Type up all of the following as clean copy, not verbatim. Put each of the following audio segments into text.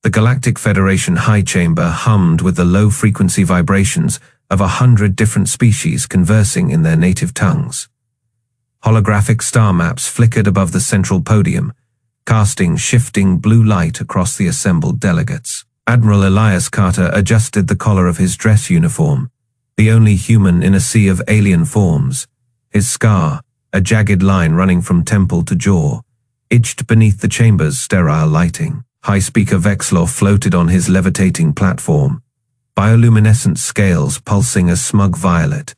The Galactic Federation high chamber hummed with the low-frequency vibrations of 100 different species conversing in their native tongues. Holographic star maps flickered above the central podium, casting shifting blue light across the assembled delegates. Admiral Elias Carter adjusted the collar of his dress uniform, the only human in a sea of alien forms. His scar, a jagged line running from temple to jaw, itched beneath the chamber's sterile lighting. High-speaker Vexlor floated on his levitating platform, bioluminescent scales pulsing a smug violet.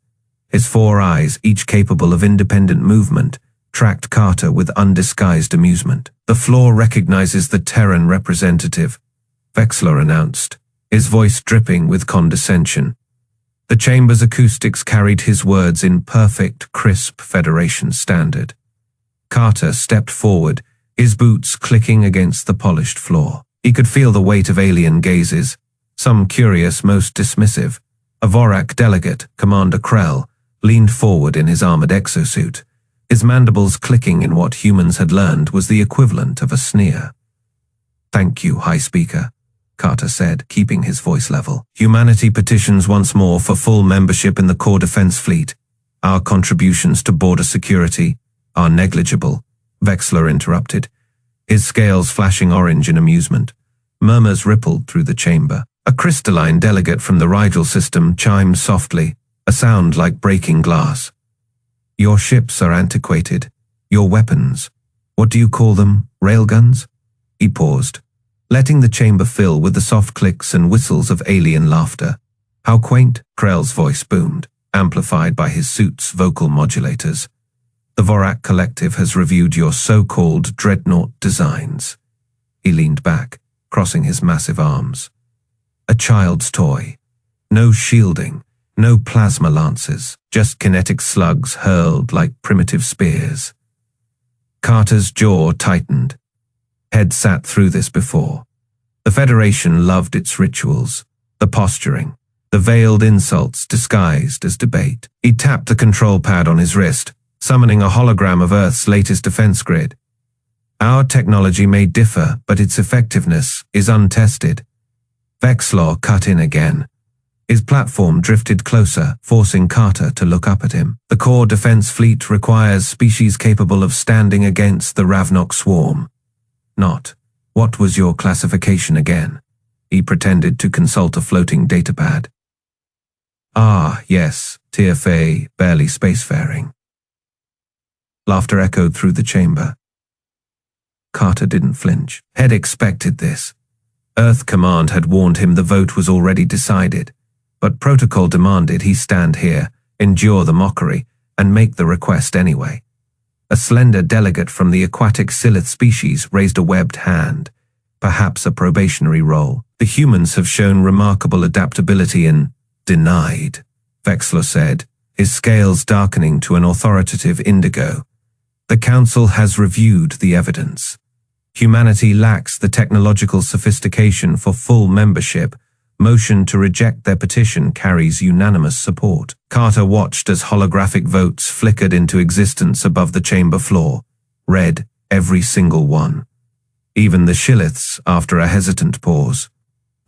His 4 eyes, each capable of independent movement, tracked Carter with undisguised amusement. "The floor recognizes the Terran representative," Vexlor announced, his voice dripping with condescension. The chamber's acoustics carried his words in perfect, crisp Federation standard. Carter stepped forward, his boots clicking against the polished floor. He could feel the weight of alien gazes, some curious, most dismissive. A Vorak delegate, Commander Krell, leaned forward in his armored exosuit, his mandibles clicking in what humans had learned was the equivalent of a sneer. "Thank you, High Speaker," Carter said, keeping his voice level. "Humanity petitions once more for full membership in the core defense fleet. Our contributions to border security are negligible," Vexlor interrupted, his scales flashing orange in amusement. Murmurs rippled through the chamber. A crystalline delegate from the Rigel system chimed softly, a sound like breaking glass. "Your ships are antiquated. Your weapons, what do you call them, railguns?" He paused, letting the chamber fill with the soft clicks and whistles of alien laughter. "How quaint," Krell's voice boomed, amplified by his suit's vocal modulators. "The Vorak Collective has reviewed your so-called dreadnought designs." He leaned back, crossing his massive arms. "A child's toy. No shielding, no plasma lances, just kinetic slugs hurled like primitive spears." Carter's jaw tightened. He'd sat through this before. The Federation loved its rituals, the posturing, the veiled insults disguised as debate. He tapped the control pad on his wrist, summoning a hologram of Earth's latest defense grid. "Our technology may differ, but its effectiveness is untested." Vexlor cut in again. His platform drifted closer, forcing Carter to look up at him. "The core defense fleet requires species capable of standing against the Ravnok swarm. Not, what was your classification again?" He pretended to consult a floating datapad. "Ah, yes, Tier F, barely spacefaring." Laughter echoed through the chamber. Carter didn't flinch. Had expected this. Earth Command had warned him the vote was already decided, but protocol demanded he stand here, endure the mockery, and make the request anyway. A slender delegate from the aquatic Silith species raised a webbed hand, perhaps a probationary role. "The humans have shown remarkable adaptability in denied," Vexlor said, his scales darkening to an authoritative indigo. "The Council has reviewed the evidence. Humanity lacks the technological sophistication for full membership. Motion to reject their petition carries unanimous support." Carter watched as holographic votes flickered into existence above the chamber floor, read every single one. Even the Shilliths, after a hesitant pause.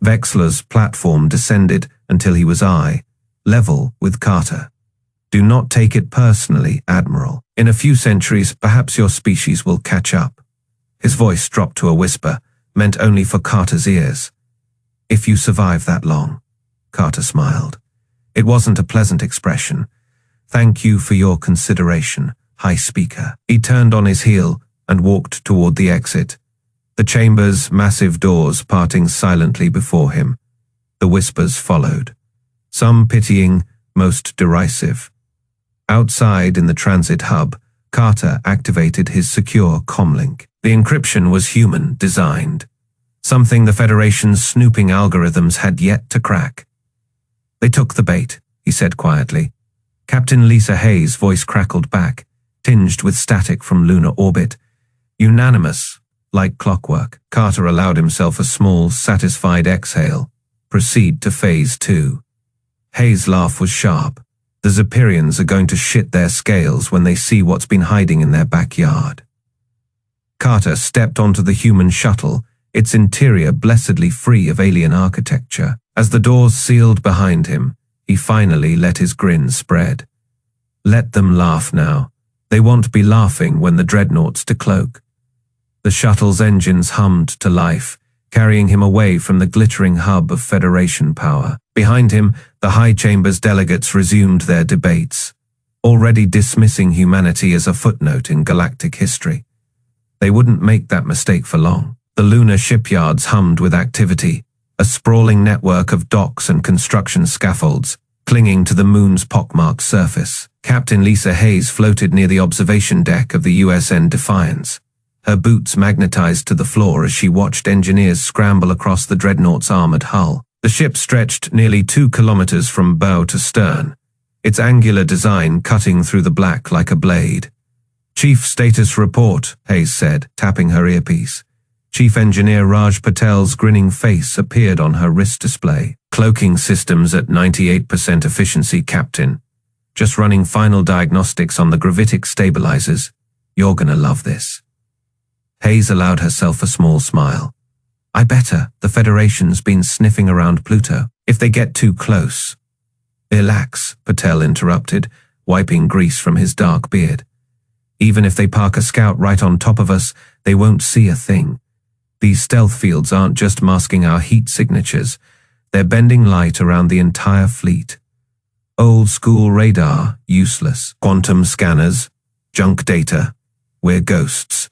Vexlor's platform descended until he was eye-level with Carter. "Do not take it personally, Admiral. In a few centuries, perhaps your species will catch up." His voice dropped to a whisper, meant only for Carter's ears. "If you survive that long," Carter smiled. It wasn't a pleasant expression. "Thank you for your consideration, High Speaker." He turned on his heel and walked toward the exit, the chamber's massive doors parting silently before him. The whispers followed, some pitying, most derisive. Outside in the transit hub, Carter activated his secure comlink. The encryption was human-designed, something the Federation's snooping algorithms had yet to crack. "They took the bait," he said quietly. Captain Lisa Hayes' voice crackled back, tinged with static from lunar orbit. "Unanimous, like clockwork." Carter allowed himself a small, satisfied exhale. "Proceed to Phase 2. Hayes' laugh was sharp. "The Zephyrians are going to shit their scales when they see what's been hiding in their backyard." Carter stepped onto the human shuttle, its interior blessedly free of alien architecture. As the doors sealed behind him, he finally let his grin spread. Let them laugh now. They won't be laughing when the dreadnoughts decloak. The shuttle's engines hummed to life, carrying him away from the glittering hub of Federation power. Behind him, the High Chamber's delegates resumed their debates, already dismissing humanity as a footnote in galactic history. They wouldn't make that mistake for long. The lunar shipyards hummed with activity, a sprawling network of docks and construction scaffolds, clinging to the moon's pockmarked surface. Captain Lisa Hayes floated near the observation deck of the USN Defiance, her boots magnetized to the floor as she watched engineers scramble across the dreadnought's armored hull. The ship stretched nearly 2 kilometers from bow to stern, its angular design cutting through the black like a blade. "Chief status report," Hayes said, tapping her earpiece. Chief Engineer Raj Patel's grinning face appeared on her wrist display. "Cloaking systems at 98% efficiency, Captain. Just running final diagnostics on the gravitic stabilizers. You're gonna love this." Hayes allowed herself a small smile. "I better. The Federation's been sniffing around Pluto. If they get too close." "Relax," Patel interrupted, wiping grease from his dark beard. "Even if they park a scout right on top of us, they won't see a thing. These stealth fields aren't just masking our heat signatures, they're bending light around the entire fleet. Old-school radar, useless. Quantum scanners, junk data. We're ghosts."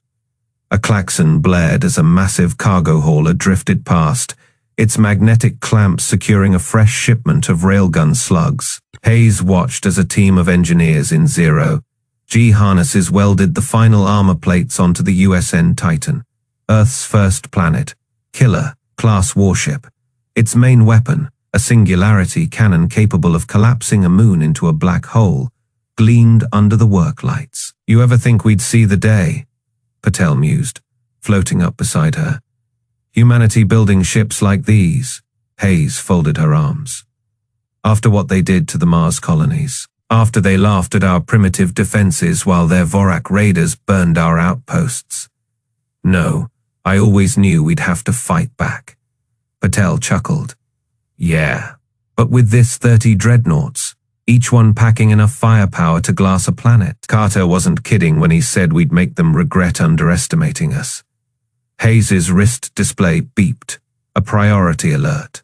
A klaxon blared as a massive cargo hauler drifted past, its magnetic clamps securing a fresh shipment of railgun slugs. Hayes watched as a team of engineers in zero-G harnesses welded the final armor plates onto the USN Titan, Earth's first planet, killer-class warship. Its main weapon, a Singularity cannon capable of collapsing a moon into a black hole, gleamed under the work lights. "You ever think we'd see the day?" Patel mused, floating up beside her. "Humanity building ships like these." Hayes folded her arms. "After what they did to the Mars colonies. After they laughed at our primitive defenses while their Vorak raiders burned our outposts. No, I always knew we'd have to fight back." Patel chuckled. "Yeah, but with this 30 dreadnoughts, each one packing enough firepower to glass a planet." Carter wasn't kidding when he said we'd make them regret underestimating us. Hayes's wrist display beeped, a priority alert.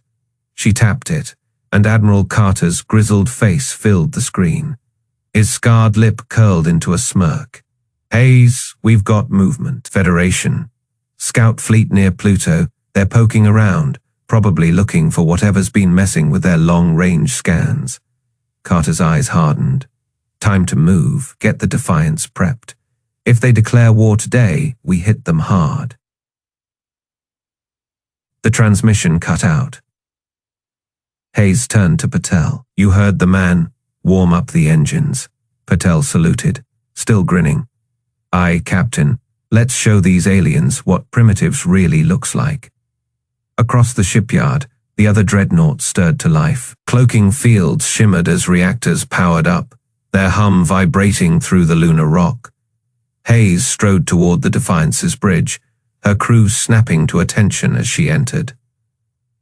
She tapped it, and Admiral Carter's grizzled face filled the screen. His scarred lip curled into a smirk. "Hayes, we've got movement. Federation. Scout fleet near Pluto. They're poking around, probably looking for whatever's been messing with their long-range scans." Carter's eyes hardened. "Time to move, get the Defiance prepped. If they declare war today, we hit them hard." The transmission cut out. Hayes turned to Patel. "You heard the man. Warm up the engines." Patel saluted, still grinning. "Aye, Captain. Let's show these aliens what primitives really looks like." Across the shipyard, the other dreadnoughts stirred to life. Cloaking fields shimmered as reactors powered up, their hum vibrating through the lunar rock. Hayes strode toward the Defiance's bridge, her crew snapping to attention as she entered.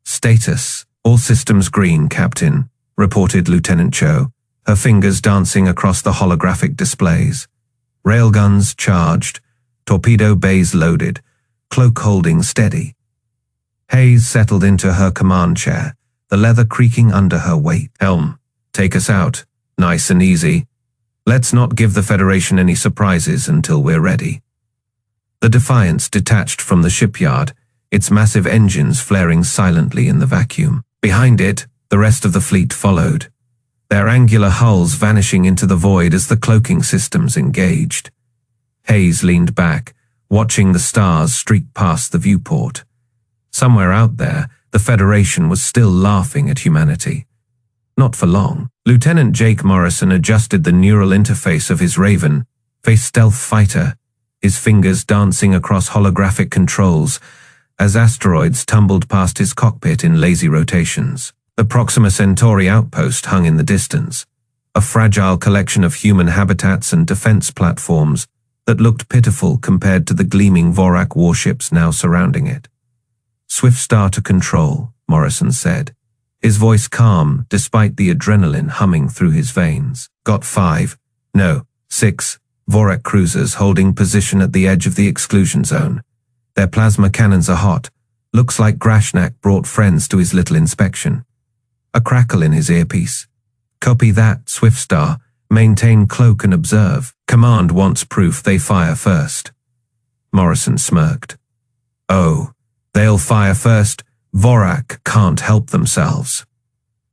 "Status, all systems green, Captain," reported Lieutenant Cho, her fingers dancing across the holographic displays. "Railguns charged, torpedo bays loaded, cloak holding steady." Hayes settled into her command chair, the leather creaking under her weight. "Helm, take us out, nice and easy. Let's not give the Federation any surprises until we're ready." The Defiance detached from the shipyard, its massive engines flaring silently in the vacuum. Behind it, the rest of the fleet followed, their angular hulls vanishing into the void as the cloaking systems engaged. Hayes leaned back, watching the stars streak past the viewport. Somewhere out there, the Federation was still laughing at humanity. Not for long. Lieutenant Jake Morrison adjusted the neural interface of his Raven-faced stealth fighter, his fingers dancing across holographic controls as asteroids tumbled past his cockpit in lazy rotations. The Proxima Centauri outpost hung in the distance, a fragile collection of human habitats and defense platforms that looked pitiful compared to the gleaming Vorak warships now surrounding it. Swiftstar to control, Morrison said, his voice calm despite the adrenaline humming through his veins. Got 5, no, 6, Vorak cruisers holding position at the edge of the exclusion zone. Their plasma cannons are hot. Looks like Grashnak brought friends to his little inspection. A crackle in his earpiece. Copy that, Swiftstar. Maintain cloak and observe. Command wants proof they fire first. Morrison smirked. Oh, they'll fire first. Vorak can't help themselves.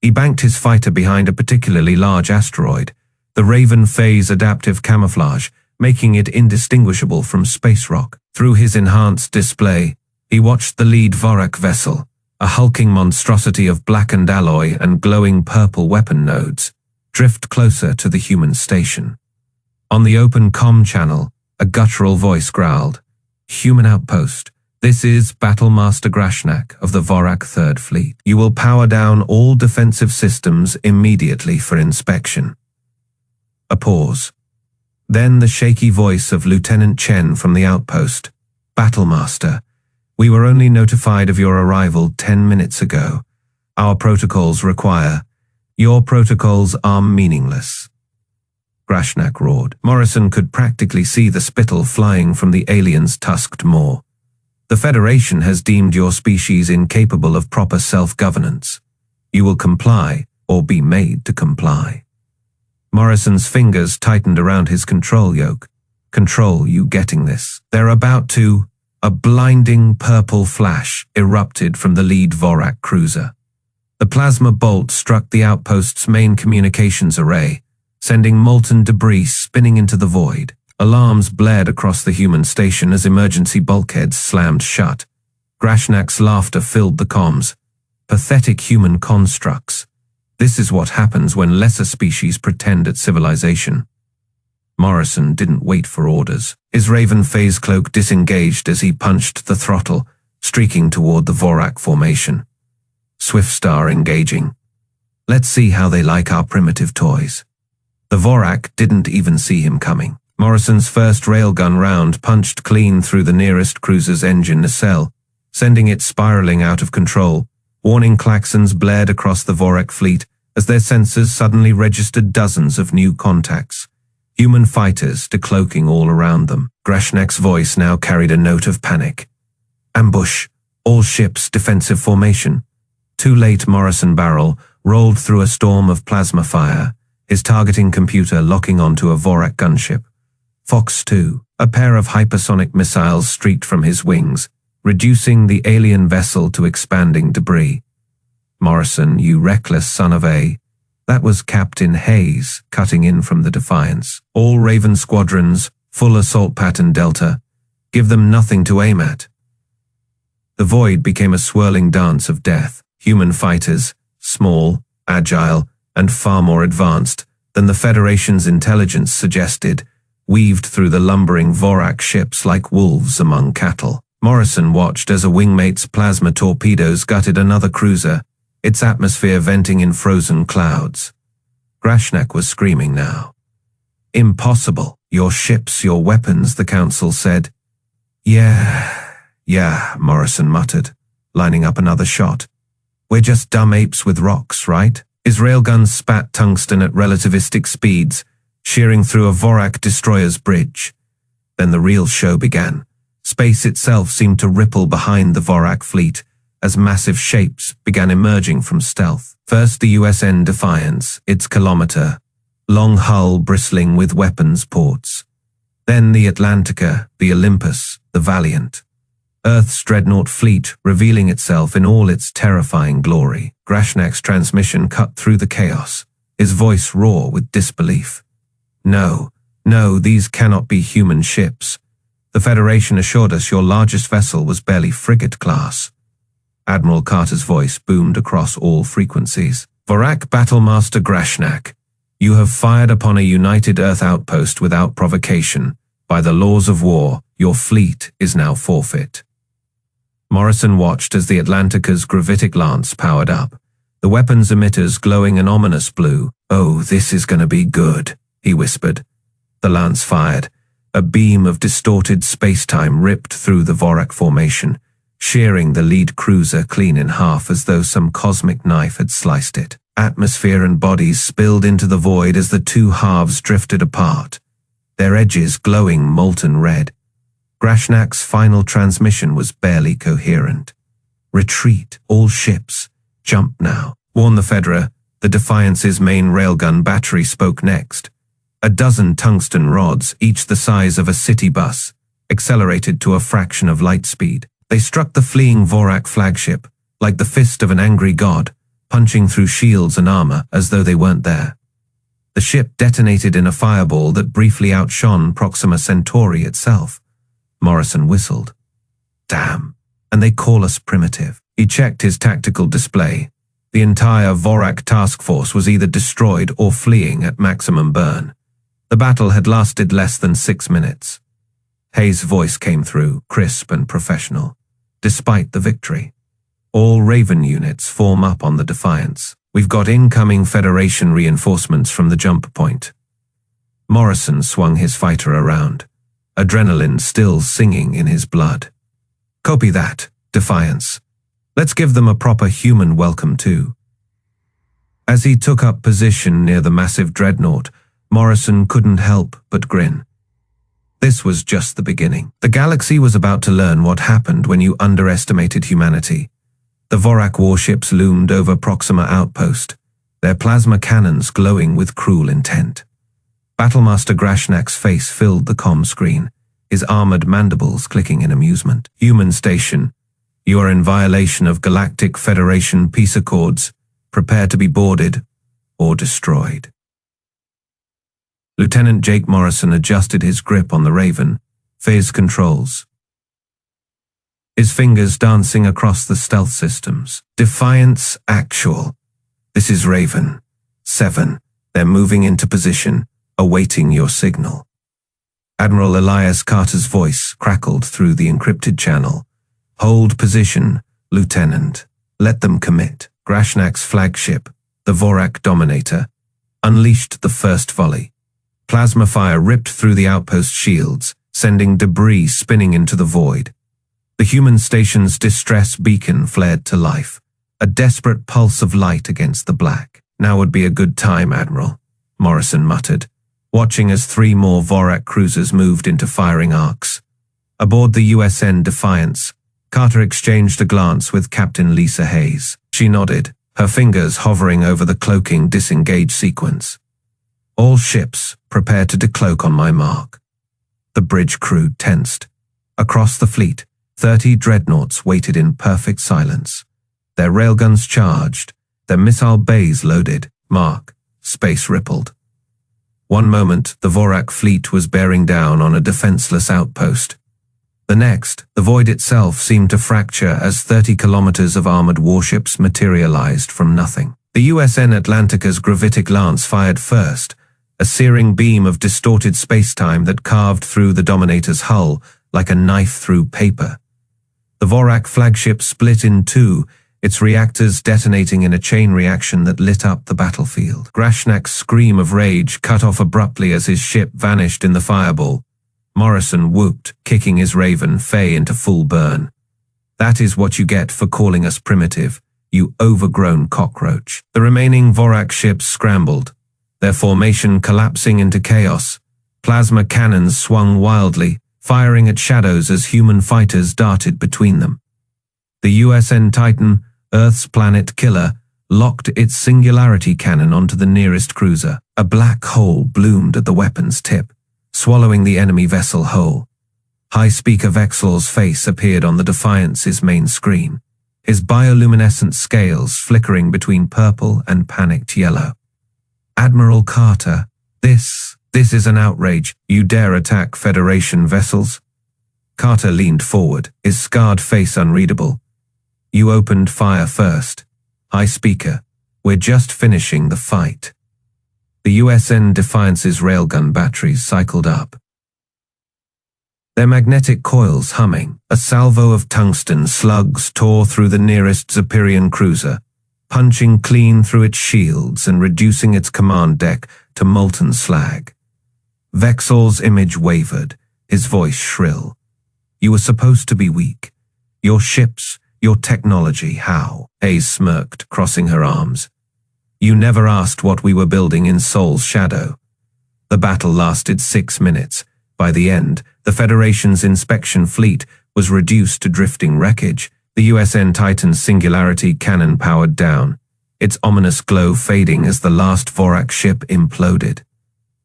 He banked his fighter behind a particularly large asteroid, the Raven Phase adaptive camouflage, making it indistinguishable from space rock. Through his enhanced display, he watched the lead Vorak vessel, a hulking monstrosity of blackened alloy and glowing purple weapon nodes, drift closer to the human station. On the open comm channel, a guttural voice growled, "Human outpost. This is Battlemaster Grashnak of the Vorak Third Fleet. You will power down all defensive systems immediately for inspection." A pause. Then the shaky voice of Lieutenant Chen from the outpost. "Battlemaster, we were only notified of your arrival 10 minutes ago. Our protocols require. Your protocols are meaningless." Grashnak roared. Morrison could practically see the spittle flying from the alien's tusked maw. "The Federation has deemed your species incapable of proper self-governance. You will comply or be made to comply." Morrison's fingers tightened around his control yoke. "Control, you getting this? They're about to..." A blinding purple flash erupted from the lead Vorak cruiser. The plasma bolt struck the outpost's main communications array, sending molten debris spinning into the void. Alarms blared across the human station as emergency bulkheads slammed shut. Grashnak's laughter filled the comms. Pathetic human constructs. This is what happens when lesser species pretend at civilization. Morrison didn't wait for orders. His Raven phase cloak disengaged as he punched the throttle, streaking toward the Vorak formation. Swiftstar engaging. Let's see how they like our primitive toys. The Vorak didn't even see him coming. Morrison's first railgun round punched clean through the nearest cruiser's engine nacelle, sending it spiraling out of control. Warning klaxons blared across the Vorak fleet as their sensors suddenly registered dozens of new contacts. Human fighters decloaking all around them. Grashnak's voice now carried a note of panic. "Ambush! All ships defensive formation." Too late. Morrison barrel rolled through a storm of plasma fire, his targeting computer locking onto a Vorak gunship. Fox 2, a pair of hypersonic missiles streaked from his wings, reducing the alien vessel to expanding debris. "Morrison, you reckless son of a..." That was Captain Hayes cutting in from the Defiance. "All Raven squadrons, full assault pattern Delta. Give them nothing to aim at." The void became a swirling dance of death. Human fighters, small, agile, and far more advanced than the Federation's intelligence suggested, weaved through the lumbering Vorak ships like wolves among cattle. Morrison watched as a wingmate's plasma torpedoes gutted another cruiser, its atmosphere venting in frozen clouds. Grashnak was screaming now. "Impossible. Your ships, your weapons," the Council said. Yeah, Morrison muttered, lining up another shot. "We're just dumb apes with rocks, right?" His railguns spat tungsten at relativistic speeds, shearing through a Vorak destroyer's bridge. Then the real show began. Space itself seemed to ripple behind the Vorak fleet as massive shapes began emerging from stealth. First the USN Defiance, its kilometer-long hull bristling with weapons ports. Then the Atlantica, the Olympus, the Valiant. Earth's dreadnought fleet revealing itself in all its terrifying glory. Grashnak's transmission cut through the chaos, his voice raw with disbelief. No, these cannot be human ships. The Federation assured us your largest vessel was barely frigate class." Admiral Carter's voice boomed across all frequencies. "Vorak Battlemaster Grashnak, you have fired upon a united Earth outpost without provocation. By the laws of war, your fleet is now forfeit." Morrison watched as the Atlantica's gravitic lance powered up, the weapon's emitters glowing an ominous blue. "Oh, this is gonna be good," he whispered. The lance fired. A beam of distorted space-time ripped through the Vorak formation, shearing the lead cruiser clean in half as though some cosmic knife had sliced it. Atmosphere and bodies spilled into the void as the two halves drifted apart, their edges glowing molten red. Grashnak's final transmission was barely coherent. "Retreat, all ships. Jump now. Warn the Fedra." The Defiance's main railgun battery spoke next. A dozen tungsten rods, each the size of a city bus, accelerated to a fraction of light speed. They struck the fleeing Vorak flagship, like the fist of an angry god, punching through shields and armor as though they weren't there. The ship detonated in a fireball that briefly outshone Proxima Centauri itself. Morrison whistled. "Damn, and they call us primitive." He checked his tactical display. The entire Vorak task force was either destroyed or fleeing at maximum burn. The battle had lasted less than 6 minutes. Hayes' voice came through, crisp and professional. "Despite the victory, all Raven units form up on the Defiance. We've got incoming Federation reinforcements from the jump point." Morrison swung his fighter around, adrenaline still singing in his blood. "Copy that, Defiance. Let's give them a proper human welcome too." As he took up position near the massive dreadnought, Morrison couldn't help but grin. This was just the beginning. The galaxy was about to learn what happened when you underestimated humanity. The Vorak warships loomed over Proxima Outpost, their plasma cannons glowing with cruel intent. Battlemaster Grashnak's face filled the comm screen, his armored mandibles clicking in amusement. "Human Station, you are in violation of Galactic Federation peace accords. Prepare to be boarded or destroyed." Lieutenant Jake Morrison adjusted his grip on the Raven, phase controls, his fingers dancing across the stealth systems. "Defiance actual. This is Raven 7. They're moving into position, awaiting your signal." Admiral Elias Carter's voice crackled through the encrypted channel. "Hold position, Lieutenant. Let them commit." Grashnak's flagship, the Vorak Dominator, unleashed the first volley. Plasma fire ripped through the outpost shields, sending debris spinning into the void. The human station's distress beacon flared to life, a desperate pulse of light against the black. "Now would be a good time, Admiral," Morrison muttered, watching as 3 more Vorak cruisers moved into firing arcs. Aboard the USN Defiance, Carter exchanged a glance with Captain Lisa Hayes. She nodded, her fingers hovering over the cloaking disengage sequence. "All ships, prepare to decloak on my mark." The bridge crew tensed. Across the fleet, 30 dreadnoughts waited in perfect silence. Their railguns charged, their missile bays loaded. Mark. Space rippled. One moment, the Vorak fleet was bearing down on a defenseless outpost. The next, the void itself seemed to fracture as 30 kilometers of armored warships materialized from nothing. The USN Atlantica's gravitic lance fired first, a searing beam of distorted spacetime that carved through the Dominator's hull like a knife through paper. The Vorak flagship split in two, its reactors detonating in a chain reaction that lit up the battlefield. Grashnak's scream of rage cut off abruptly as his ship vanished in the fireball. Morrison whooped, kicking his Raven Fey into full burn. "That is what you get for calling us primitive, you overgrown cockroach." The remaining Vorak ships scrambled, their formation collapsing into chaos. Plasma cannons swung wildly, firing at shadows as human fighters darted between them. The USN Titan, Earth's planet killer, locked its Singularity cannon onto the nearest cruiser. A black hole bloomed at the weapon's tip, swallowing the enemy vessel whole. High Speaker Vexel's face appeared on the Defiance's main screen, his bioluminescent scales flickering between purple and panicked yellow. "Admiral Carter, this is an outrage. You dare attack Federation vessels?" Carter leaned forward, his scarred face unreadable. "You opened fire first. High Speaker, we're just finishing the fight." The USN Defiance's railgun batteries cycled up, their magnetic coils humming. A salvo of tungsten slugs tore through the nearest Zephyrian cruiser, punching clean through its shields and reducing its command deck to molten slag. Vexel's image wavered, his voice shrill. "You were supposed to be weak. Your ships, your technology, how? Hayes smirked, crossing her arms. You never asked what we were building in Sol's shadow. The battle lasted 6 minutes. By the end, the Federation's inspection fleet was reduced to drifting wreckage. The USN Titan's Singularity cannon powered down, its ominous glow fading as the last Vorak ship imploded.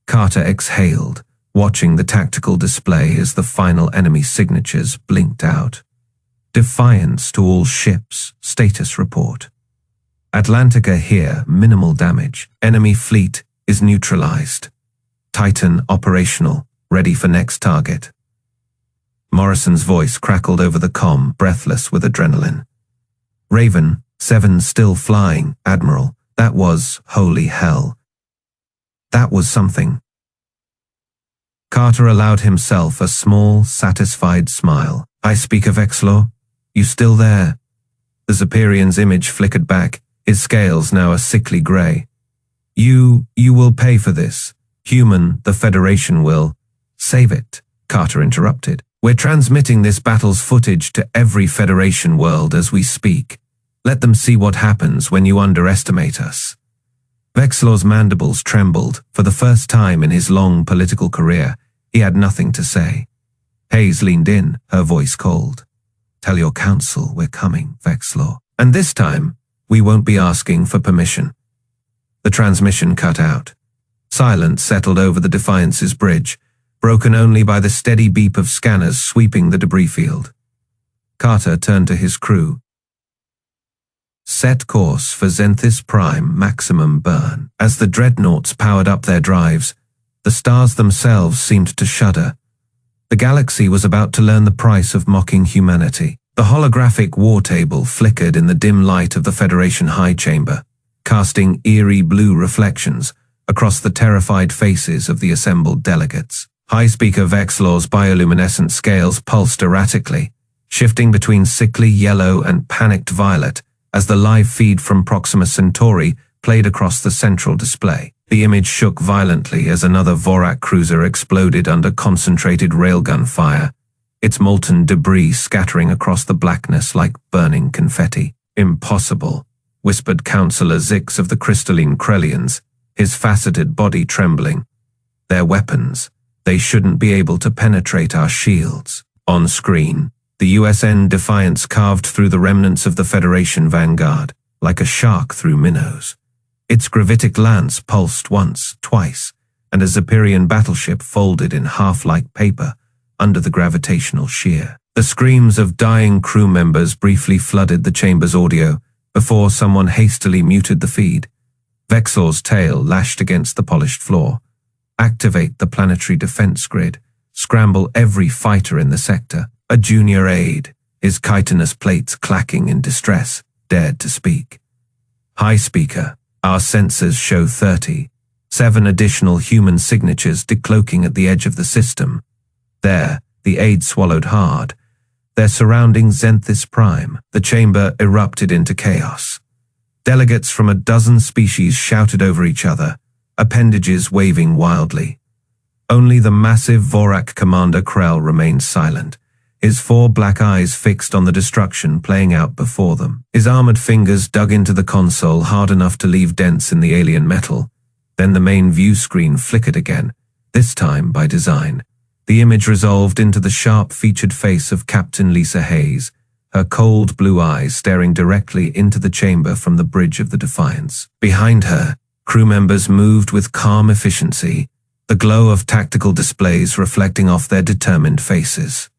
Carter exhaled, watching the tactical display as the final enemy signatures blinked out. Defiance to all ships, status report. Atlantica here, minimal damage. Enemy fleet is neutralized. Titan operational, ready for next target. Morrison's voice crackled over the comm, breathless with adrenaline. Raven, 7 still flying, Admiral. That was holy hell. That was something. Carter allowed himself a small, satisfied smile. I speak of Vexlor. You still there? The Zeperian's image flickered back, his scales now a sickly gray. You will pay for this. Human, the Federation will. Save it, Carter interrupted. We're transmitting this battle's footage to every Federation world as we speak. Let them see what happens when you underestimate us. Vexlor's mandibles trembled. For the first time in his long political career, he had nothing to say. Hayes leaned in, her voice cold. Tell your council we're coming, Vexlor. And this time, we won't be asking for permission. The transmission cut out. Silence settled over the Defiance's bridge, broken only by the steady beep of scanners sweeping the debris field. Carter turned to his crew. Set course for Zenthis Prime maximum burn. As the dreadnoughts powered up their drives, the stars themselves seemed to shudder. The galaxy was about to learn the price of mocking humanity. The holographic war table flickered in the dim light of the Federation High Chamber, casting eerie blue reflections across the terrified faces of the assembled delegates. High-speaker Vexlor's bioluminescent scales pulsed erratically, shifting between sickly yellow and panicked violet as the live feed from Proxima Centauri played across the central display. The image shook violently as another Vorak cruiser exploded under concentrated railgun fire, its molten debris scattering across the blackness like burning confetti. Impossible, whispered Councillor Zix of the crystalline Krellians, his faceted body trembling. Their weapons. They shouldn't be able to penetrate our shields. On screen, the USN Defiance carved through the remnants of the Federation vanguard, like a shark through minnows. Its gravitic lance pulsed once, twice, and a Zeperian battleship folded in half like paper under the gravitational shear. The screams of dying crew members briefly flooded the chamber's audio before someone hastily muted the feed. Vexlor's tail lashed against the polished floor. Activate the planetary defense grid. Scramble every fighter in the sector. A junior aide, his chitinous plates clacking in distress, dared to speak. High speaker, our sensors show 37 additional human signatures decloaking at the edge of the system. There, the aide swallowed hard. They're surrounding Zenthis Prime. The chamber erupted into chaos. Delegates from a dozen species shouted over each other, appendages waving wildly. Only the massive Vorak commander Krell remained silent, his 4 black eyes fixed on the destruction playing out before them. His armored fingers dug into the console hard enough to leave dents in the alien metal. Then the main view screen flickered again, this time by design. The image resolved into the sharp-featured face of Captain Lisa Hayes, her cold blue eyes staring directly into the chamber from the bridge of the Defiance. Behind her, crew members moved with calm efficiency, the glow of tactical displays reflecting off their determined faces.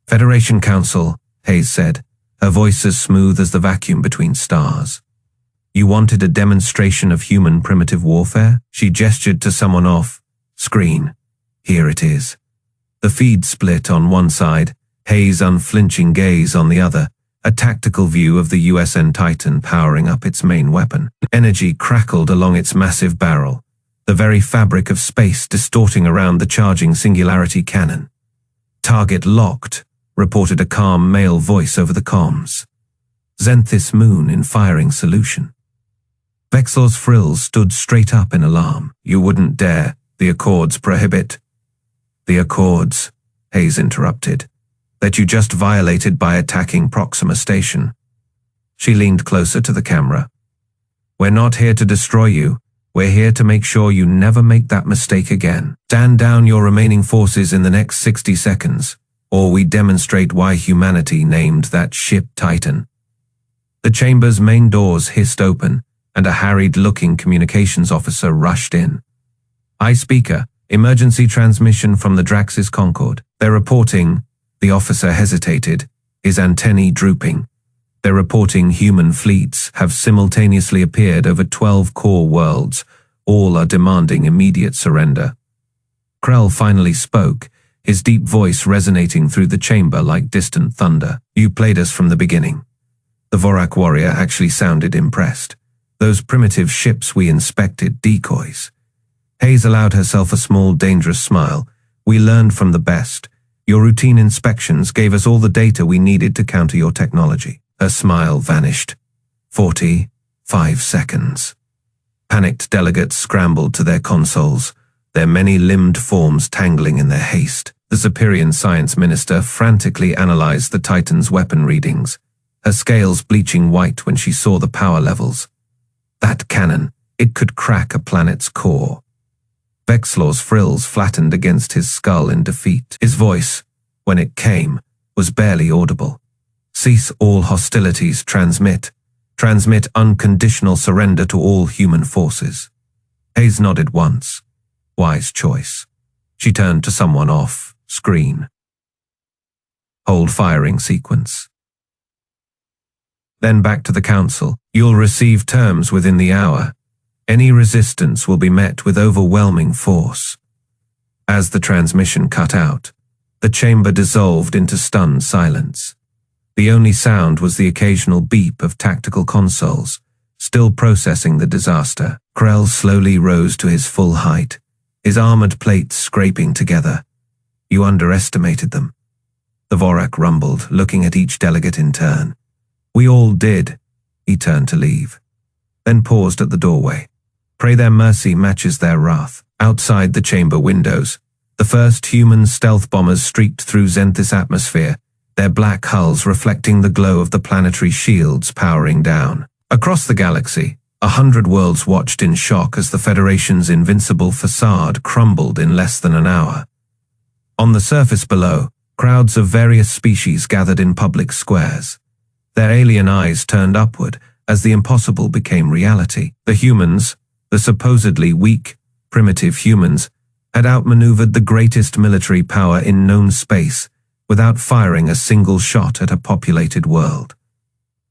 Federation Council, Hayes said, her voice as smooth as the vacuum between stars. You wanted a demonstration of human primitive warfare? She gestured to someone off screen. Here it is. The feed split on one side, Hayes' unflinching gaze on the other, a tactical view of the USN Titan powering up its main weapon. Energy crackled along its massive barrel, the very fabric of space distorting around the charging Singularity cannon. Target locked, reported a calm male voice over the comms. Zenthis Moon in firing solution. Vexlor's frills stood straight up in alarm. You wouldn't dare. The Accords prohibit. The Accords, Hayes interrupted. that you just violated by attacking Proxima Station. She leaned closer to the camera. We're not here to destroy you. We're here to make sure you never make that mistake again. Stand down your remaining forces in the next 60 seconds, or we demonstrate why humanity named that ship Titan. The chamber's main doors hissed open, and a harried-looking communications officer rushed in. Speaker, emergency transmission from the Draxis Concord. They're reporting. The officer hesitated, his antennae drooping. They're reporting human fleets have simultaneously appeared over 12 core worlds. All are demanding immediate surrender. Krell finally spoke, his deep voice resonating through the chamber like distant thunder. You played us from the beginning. The Vorak warrior actually sounded impressed. Those primitive ships we inspected, decoys. Hayes allowed herself a small, dangerous smile. We learned from the best. Your routine inspections gave us all the data we needed to counter your technology. Her smile vanished. 45 seconds. Panicked delegates scrambled to their consoles, their many-limbed forms tangling in their haste. The Superior Science Minister frantically analyzed the Titan's weapon readings, her scales bleaching white when she saw the power levels. That cannon, it could crack a planet's core. Vexlor's frills flattened against his skull in defeat. His voice, when it came, was barely audible. Cease all hostilities, transmit unconditional surrender to all human forces. Hayes nodded once. Wise choice. She turned to someone off screen. Hold firing sequence. Then back to the Council. You'll receive terms within the hour. Any resistance will be met with overwhelming force. As the transmission cut out, the chamber dissolved into stunned silence. The only sound was the occasional beep of tactical consoles, still processing the disaster. Krell slowly rose to his full height, his armored plates scraping together. You underestimated them. The Vorak rumbled, looking at each delegate in turn. We all did. He turned to leave, then paused at the doorway. Pray their mercy matches their wrath. Outside the chamber windows, the first human stealth bombers streaked through Zenthis atmosphere, their black hulls reflecting the glow of the planetary shields powering down. Across the galaxy, 100 worlds watched in shock as the Federation's invincible facade crumbled in less than an hour. On the surface below, crowds of various species gathered in public squares. Their alien eyes turned upward as the impossible became reality. The humans, the supposedly weak, primitive humans, had outmaneuvered the greatest military power in known space without firing a single shot at a populated world.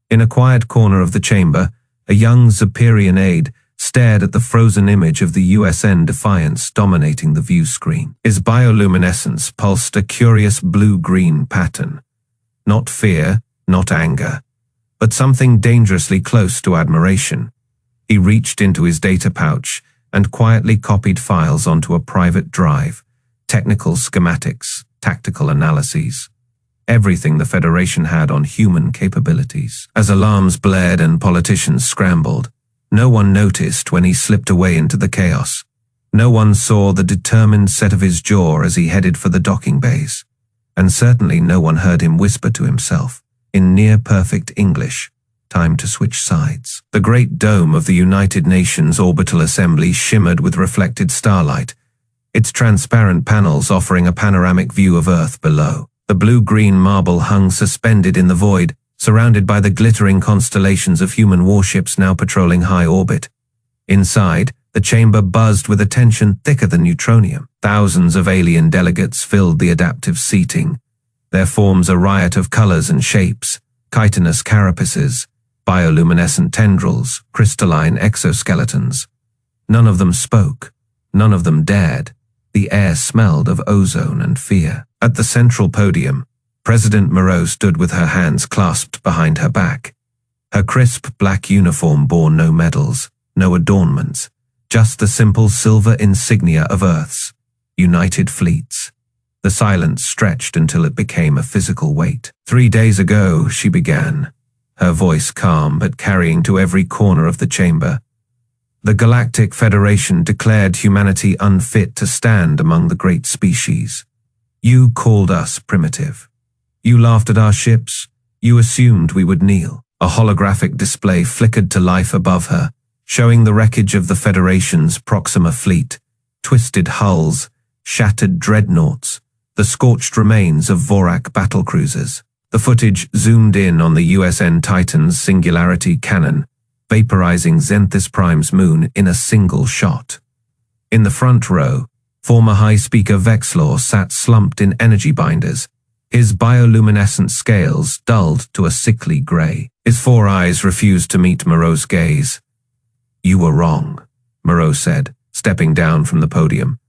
In a quiet corner of the chamber, a young Zephyrian aide stared at the frozen image of the USN Defiance dominating the view screen. His bioluminescence pulsed a curious blue-green pattern. Not fear, not anger, but something dangerously close to admiration. He reached into his data pouch and quietly copied files onto a private drive, technical schematics, tactical analyses, everything the Federation had on human capabilities. As alarms blared and politicians scrambled, no one noticed when he slipped away into the chaos. No one saw the determined set of his jaw as he headed for the docking bays, and certainly no one heard him whisper to himself, in near-perfect English, time to switch sides. The great dome of the United Nations Orbital Assembly shimmered with reflected starlight, its transparent panels offering a panoramic view of Earth below. The blue-green marble hung suspended in the void, surrounded by the glittering constellations of human warships now patrolling high orbit. Inside, the chamber buzzed with a tension thicker than neutronium. Thousands of alien delegates filled the adaptive seating, their forms a riot of colors and shapes, chitinous carapaces, bioluminescent tendrils, crystalline exoskeletons. None of them spoke, none of them dared. The air smelled of ozone and fear. At the central podium, President Moreau stood with her hands clasped behind her back. Her crisp black uniform bore no medals, no adornments, just the simple silver insignia of Earth's United Fleets. The silence stretched until it became a physical weight. 3 days ago, she began, her voice calm but carrying to every corner of the chamber. The Galactic Federation declared humanity unfit to stand among the great species. You called us primitive. You laughed at our ships. You assumed we would kneel. A holographic display flickered to life above her, showing the wreckage of the Federation's Proxima fleet, twisted hulls, shattered dreadnoughts, the scorched remains of Vorak battlecruisers. The footage zoomed in on the USN Titan's Singularity cannon, vaporizing Zenthis Prime's moon in a single shot. In the front row, former High Speaker Vexlor sat slumped in energy binders, his bioluminescent scales dulled to a sickly gray. His four eyes refused to meet Moreau's gaze. "You were wrong," Moreau said, stepping down from the podium.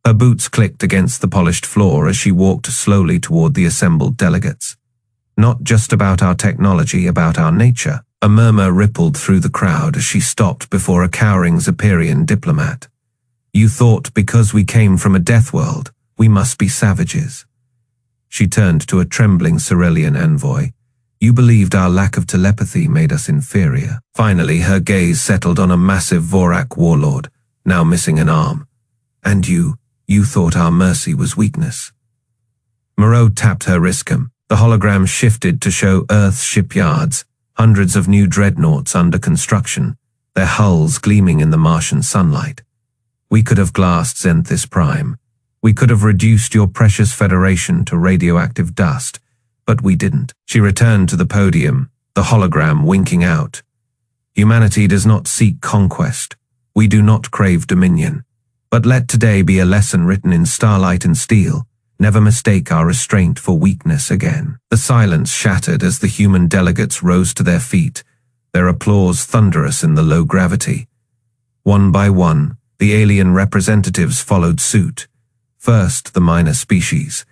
Her boots clicked against the polished floor as she walked slowly toward the assembled delegates. "Not just about our technology, about our nature." A murmur rippled through the crowd as she stopped before a cowering Zephyrian diplomat. "You thought because we came from a death world, we must be savages." She turned to a trembling Cerulean envoy. "You believed our lack of telepathy made us inferior." Finally, her gaze settled on a massive Vorak warlord, now missing an arm. "And you thought our mercy was weakness." Moreau tapped her wristcom. The hologram shifted to show Earth's shipyards, hundreds of new dreadnoughts under construction, their hulls gleaming in the Martian sunlight. "We could have glassed Zenthis Prime. We could have reduced your precious Federation to radioactive dust, but we didn't." She returned to the podium, the hologram winking out. "Humanity does not seek conquest. We do not crave dominion. But let today be a lesson written in starlight and steel. Never mistake our restraint for weakness again." The silence shattered as the human delegates rose to their feet, their applause thunderous in the low gravity. One by one, the alien representatives followed suit. First the minor species,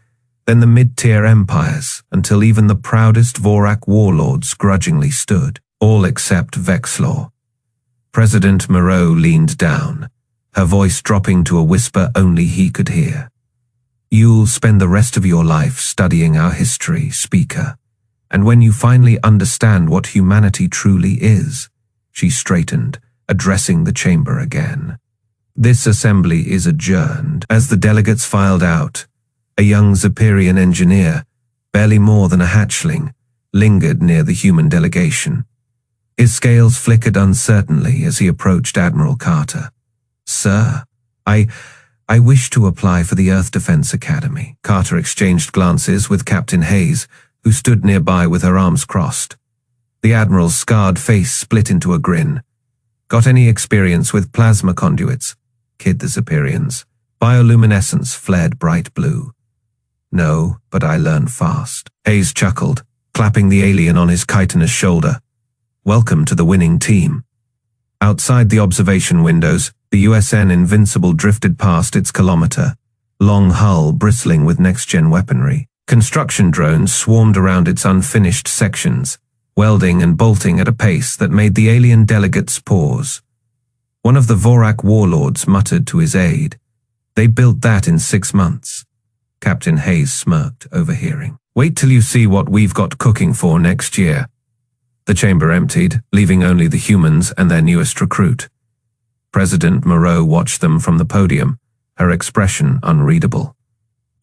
then the mid-tier empires, until even the proudest Vorak warlords grudgingly stood, all except Vexlor. President Moreau leaned down, her voice dropping to a whisper only he could hear. "You'll spend the rest of your life studying our history, Speaker. And when you finally understand what humanity truly is," she straightened, addressing the chamber again. "This assembly is adjourned." As the delegates filed out, a young Zephyrian engineer, barely more than a hatchling, lingered near the human delegation. His scales flickered uncertainly as he approached Admiral Carter. "Sir, I wish to apply for the Earth Defense Academy." Carter exchanged glances with Captain Hayes, who stood nearby with her arms crossed. The Admiral's scarred face split into a grin. "Got any experience with plasma conduits?" kid the Zephyrians. Bioluminescence flared bright blue. "No, but I learn fast." Hayes chuckled, clapping the alien on his chitinous shoulder. "Welcome to the winning team." Outside the observation windows, the USN Invincible drifted past its kilometer-long hull bristling with next-gen weaponry. Construction drones swarmed around its unfinished sections, welding and bolting at a pace that made the alien delegates pause. One of the Vorak warlords muttered to his aide, "They built that in 6 months." Captain Hayes smirked, overhearing. "Wait till you see what we've got cooking for next year." The chamber emptied, leaving only the humans and their newest recruit. President Moreau watched them from the podium, her expression unreadable.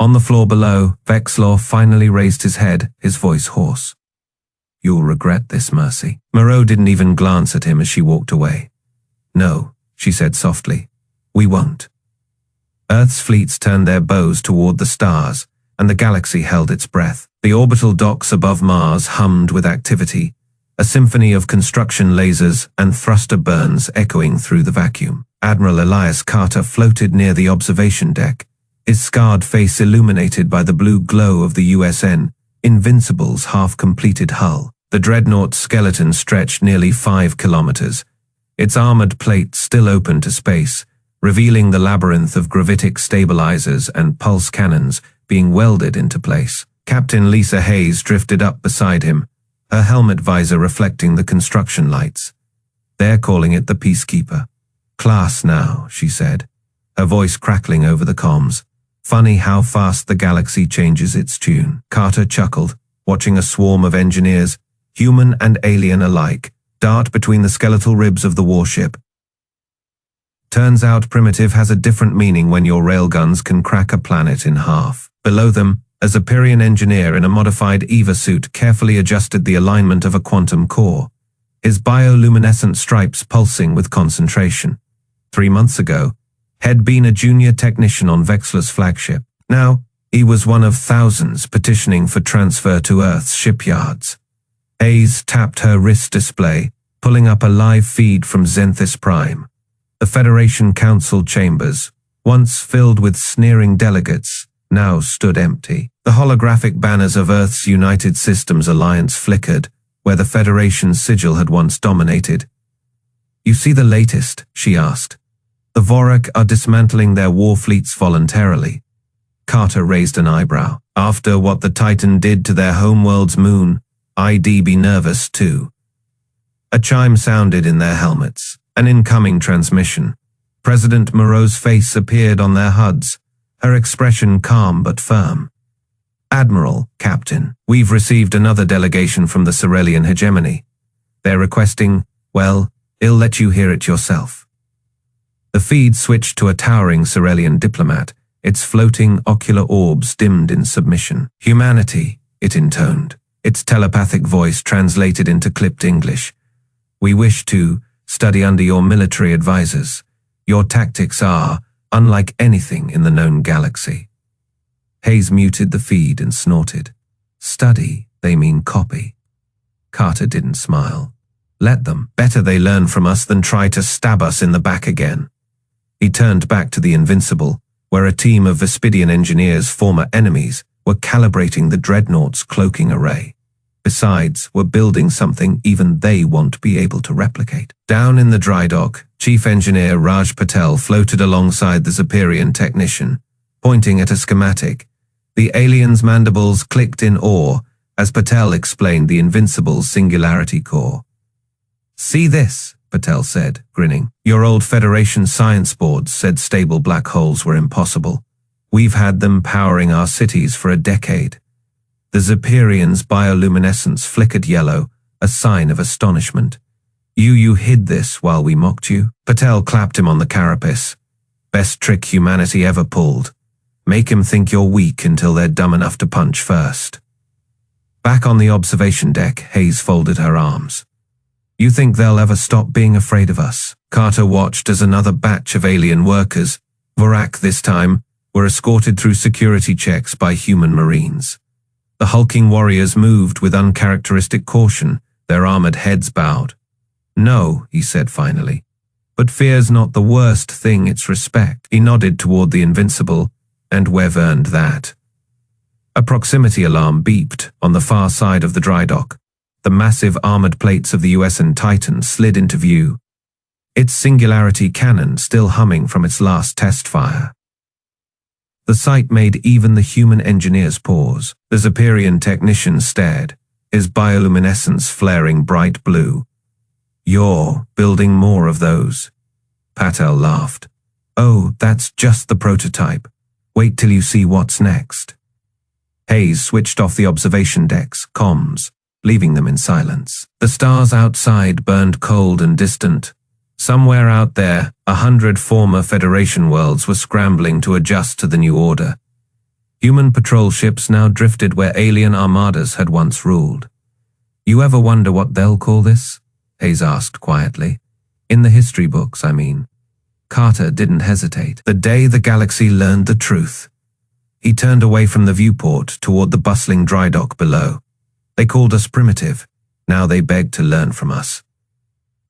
On the floor below, Vexlor finally raised his head, his voice hoarse. "You'll regret this, Mercy." Moreau didn't even glance at him as she walked away. "No," she said softly, "we won't." Earth's fleets turned their bows toward the stars, and the galaxy held its breath. The orbital docks above Mars hummed with activity, a symphony of construction lasers and thruster burns echoing through the vacuum. Admiral Elias Carter floated near the observation deck, his scarred face illuminated by the blue glow of the USN Invincible's half-completed hull. The dreadnought's skeleton stretched nearly 5 kilometers, its armored plate still open to space, revealing the labyrinth of gravitic stabilizers and pulse cannons being welded into place. Captain Lisa Hayes drifted up beside him, her helmet visor reflecting the construction lights. "They're calling it the Peacekeeper. Class now," she said, her voice crackling over the comms. "Funny how fast the galaxy changes its tune." Carter chuckled, watching a swarm of engineers, human and alien alike, dart between the skeletal ribs of the warship. Turns out primitive has a different meaning when your railguns can crack a planet in half. Below them, A Zephyrian engineer in a modified EVA suit carefully adjusted the alignment of a quantum core, his bioluminescent stripes pulsing with concentration. 3 months ago, had been a junior technician on Vexler's flagship. Now, he was one of thousands petitioning for transfer to Earth's shipyards. Hayes tapped her wrist display, pulling up a live feed from Zenthis Prime. The Federation Council chambers, once filled with sneering delegates, now stood empty. The holographic banners of Earth's United Systems Alliance flickered, where the Federation's sigil had once dominated. "You see the latest?" she asked. "The Vorak are dismantling their war fleets voluntarily." Carter raised an eyebrow. "After what the Titan did to their homeworld's moon, I'd be nervous too." A chime sounded in their helmets. An incoming transmission. President Moreau's face appeared on their HUDs, her expression calm but firm. "Admiral, Captain, we've received another delegation from the Cerelian hegemony. They're requesting, well, I'll let you hear it yourself." The feed switched to a towering Cerelian diplomat, its floating ocular orbs dimmed in submission. "Humanity," it intoned, its telepathic voice translated into clipped English. "We wish to study under your military advisors. Your tactics are unlike anything in the known galaxy." Hayes muted the feed and snorted. "Study, they mean copy." Carter didn't smile. "Let them. Better they learn from us than try to stab us in the back again." He turned back to the Invincible, where a team of Vespidian engineers, former enemies, were calibrating the dreadnought's cloaking array. Besides, were building something even they won't be able to replicate. Down in the dry dock, Chief Engineer Raj Patel floated alongside the Zephyrian technician, pointing at a schematic. The alien's mandibles clicked in awe as Patel explained the Invincible's Singularity core. "See this," Patel said, grinning. "Your old Federation science boards said stable black holes were impossible. We've had them powering our cities for a decade." The Zephyrian's bioluminescence flickered yellow, a sign of astonishment. You hid this while we mocked you?" Patel clapped him on the carapace. "Best trick humanity ever pulled. Make him think you're weak until they're dumb enough to punch first." Back on the observation deck, Hayes folded her arms. "You think they'll ever stop being afraid of us?" Carter watched as another batch of alien workers, Vorak this time, were escorted through security checks by human marines. The hulking warriors moved with uncharacteristic caution, their armored heads bowed. "No," he said finally. "But fear's not the worst thing, it's respect." He nodded toward the Invincible, "And we've earned that." A proximity alarm beeped on the far side of the dry dock. The massive armored plates of the USN Titan slid into view, its Singularity cannon still humming from its last test fire. The sight made even the human engineers pause. The Zephyrian technician stared, his bioluminescence flaring bright blue. "You're building more of those." Patel laughed. "Oh, that's just the prototype. Wait till you see what's next." Hayes switched off the observation deck's comms, leaving them in silence. The stars outside burned cold and distant. Somewhere out there, 100 former Federation worlds were scrambling to adjust to the new order. Human patrol ships now drifted where alien armadas had once ruled. "You ever wonder what they'll call this?" Hayes asked quietly. "In the history books, I mean." Carter didn't hesitate. "The day the galaxy learned the truth." He turned away from the viewport toward the bustling dry dock below. "They called us primitive. Now they beg to learn from us."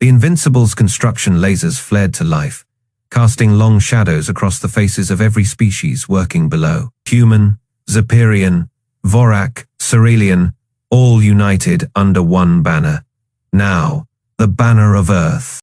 The Invincible's construction lasers flared to life, casting long shadows across the faces of every species working below. Human, Zephyrian, Vorak, Cerelian, all united under one banner. Now, the banner of Earth.